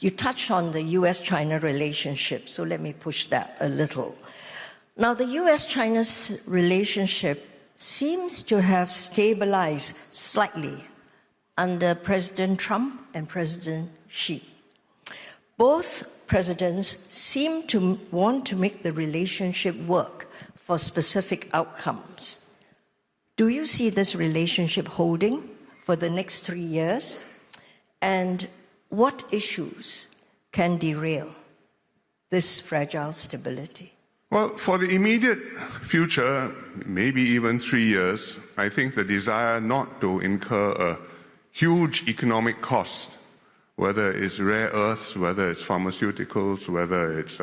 You touched on the U.S.-China relationship, so let me push that a little. Now, the U.S.-China relationship seems to have stabilized slightly under President Trump and President Xi. Both presidents seem to want to make the relationship work for specific outcomes. Do you see this relationship holding for the next 3 years? And what issues can derail this fragile stability? Well, for the immediate future, maybe even 3 years, I think the desire not to incur a huge economic cost, whether it's rare earths, whether it's pharmaceuticals, whether it's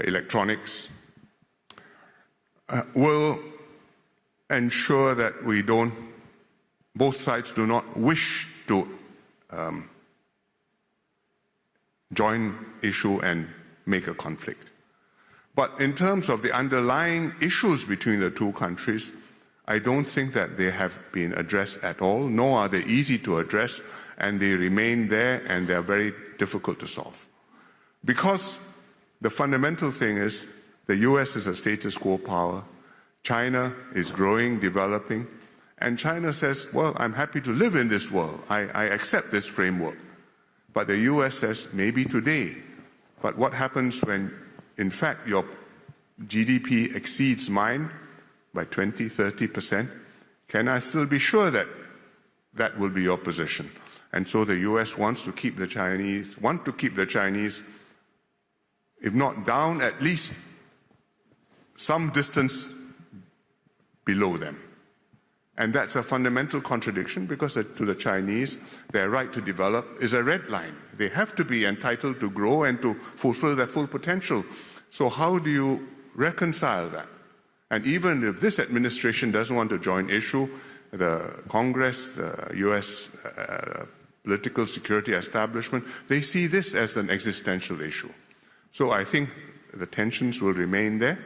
electronics, will ensure that both sides do not wish to join issue and make a conflict. But in terms of the underlying issues between the two countries, I don't think that they have been addressed at all, nor are they easy to address, and they remain there and they're very difficult to solve. Because the fundamental thing is the US is a status quo power, China is growing, developing, and China says, well, I'm happy to live in this world. I accept this framework. But the US says, maybe today. But what happens when, in fact, your GDP exceeds mine by 20, 30%? Can I still be sure that that will be your position? And so the US wants to keep the Chinese, if not down, at least some distance below them. And that's a fundamental contradiction because to the Chinese, their right to develop is a red line. They have to be entitled to grow and to fulfill their full potential. So how do you reconcile that? And even if this administration doesn't want to join issue, the Congress, the US political security establishment, they see this as an existential issue. So I think the tensions will remain there.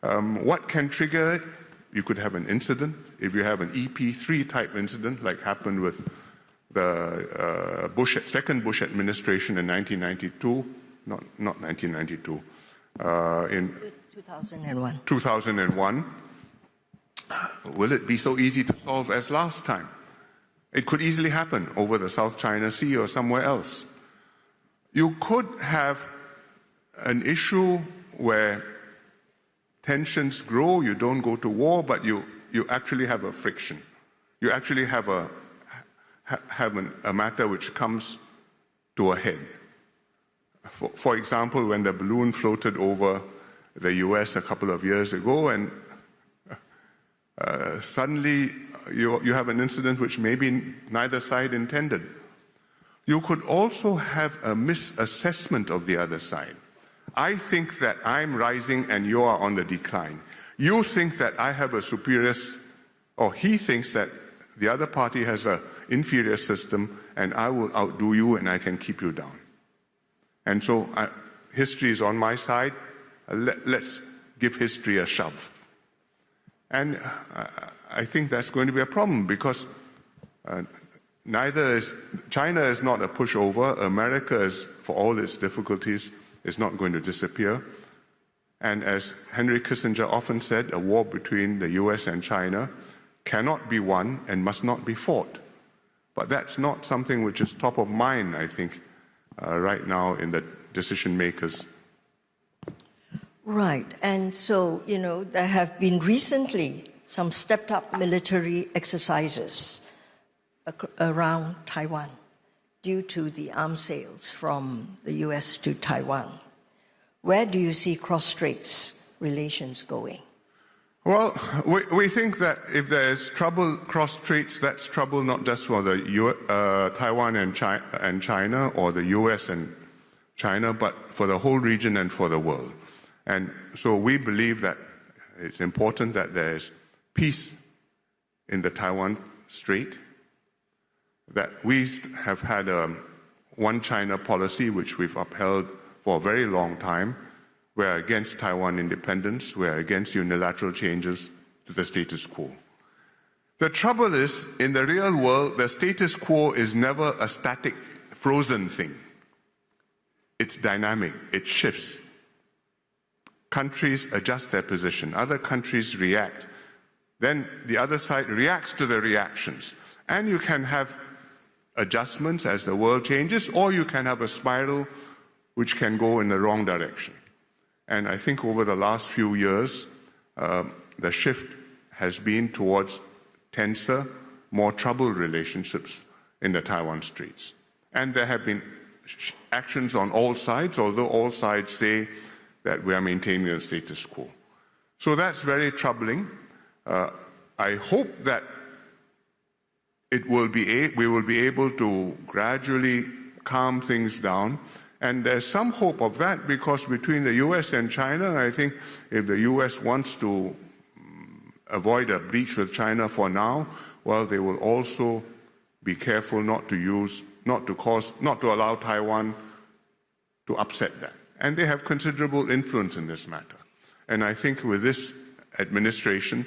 What can trigger it? You could have an incident. If you have an EP3 type incident, like happened with the second Bush administration in 1992, not 1992, in 2001. 2001, will it be so easy to solve as last time? It could easily happen over the South China Sea or somewhere else. You could have an issue where tensions grow, you don't go to war, but you actually have a friction. You actually have a matter which comes to a head. For example, when the balloon floated over the US a couple of years ago, and suddenly you have an incident which maybe neither side intended. You could also have a misassessment of the other side. I think that I'm rising and you are on the decline. You think that I have a superior, or he thinks that the other party has an inferior system and I will outdo you and I can keep you down. And so history is on my side. Let's give history a shove. And I think that's going to be a problem because China is not a pushover. America is, for all its difficulties, is not going to disappear. And as Henry Kissinger often said, a war between the US and China cannot be won and must not be fought. But that's not something which is top of mind, I think, right now in the decision makers. Right. And so, there have been recently some stepped up military exercises around Taiwan due to the arms sales from the US to Taiwan. Where do you see cross-strait relations going? Well, we think that if there is trouble, cross-straits, that's trouble not just for the Taiwan and China, or the US and China, but for the whole region and for the world. And so we believe that it's important that there is peace in the Taiwan Strait, that we have had a one China policy which we've upheld for a very long time. We're against Taiwan independence. We're against unilateral changes to the status quo. The trouble is, in the real world, the status quo is never a static frozen thing. It's dynamic, it shifts. Countries adjust their position, other countries react. Then the other side reacts to the reactions. And you can have adjustments as the world changes, or you can have a spiral which can go in the wrong direction. And I think over the last few years, the shift has been towards tenser, more troubled relationships in the Taiwan Straits. And there have been actions on all sides, although all sides say that we are maintaining the status quo. So that's very troubling. I hope that we will be able to gradually calm things down. And there's some hope of that, because between the US and China, I think if the US wants to avoid a breach with China for now, well, they will also be careful not to allow Taiwan to upset that. And they have considerable influence in this matter. And I think with this administration,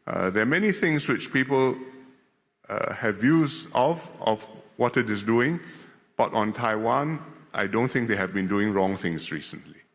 there are many things which people have views of what it is doing, but on Taiwan, I don't think they have been doing wrong things recently.